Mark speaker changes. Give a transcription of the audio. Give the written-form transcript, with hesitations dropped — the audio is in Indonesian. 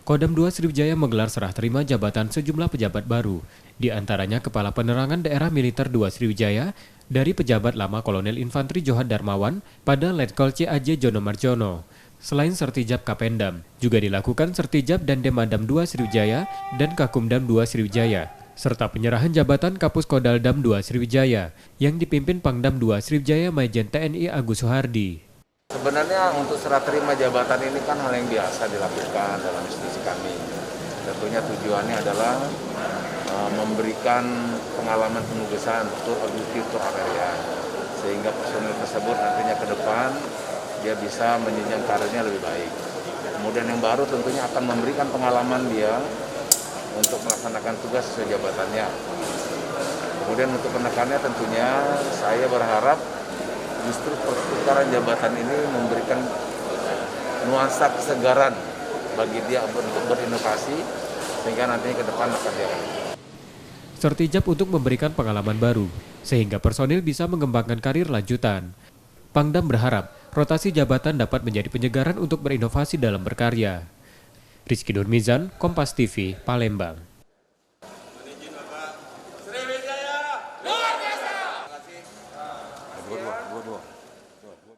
Speaker 1: Kodam 2 Sriwijaya menggelar serah terima jabatan sejumlah pejabat baru, di antaranya Kepala Penerangan Daerah Militer 2 Sriwijaya dari pejabat lama Kolonel Infanteri Johan Darmawan pada Letkol C.A.J. Jono Marjono. Selain Sertijab Kapendam, juga dilakukan Sertijab dan Demadam 2 Sriwijaya dan Kakumdam 2 Sriwijaya, serta penyerahan jabatan Kapus Kodaldam 2 Sriwijaya yang dipimpin Pangdam 2 Sriwijaya Majen TNI Agus Suhardi.
Speaker 2: Sebenarnya untuk serah terima jabatan ini kan hal yang biasa dilakukan dalam institusi kami. Tentunya tujuannya adalah memberikan pengalaman penugasan untuk objektif area, sehingga personil tersebut nantinya ke depan dia bisa menjenjang karirnya lebih baik. Kemudian yang baru tentunya akan memberikan pengalaman dia untuk melaksanakan tugas sesuai jabatannya. Kemudian untuk penekannya tentunya saya berharap justru pertukaran jabatan ini memberikan nuansa kesegaran bagi dia untuk berinovasi, sehingga nantinya ke depan akan dia.
Speaker 1: Sertijab untuk memberikan pengalaman baru, sehingga personil bisa mengembangkan karir lanjutan. Pangdam berharap rotasi jabatan dapat menjadi penyegaran untuk berinovasi dalam berkarya. Rizky Nurmizan, Kompas TV, Palembang.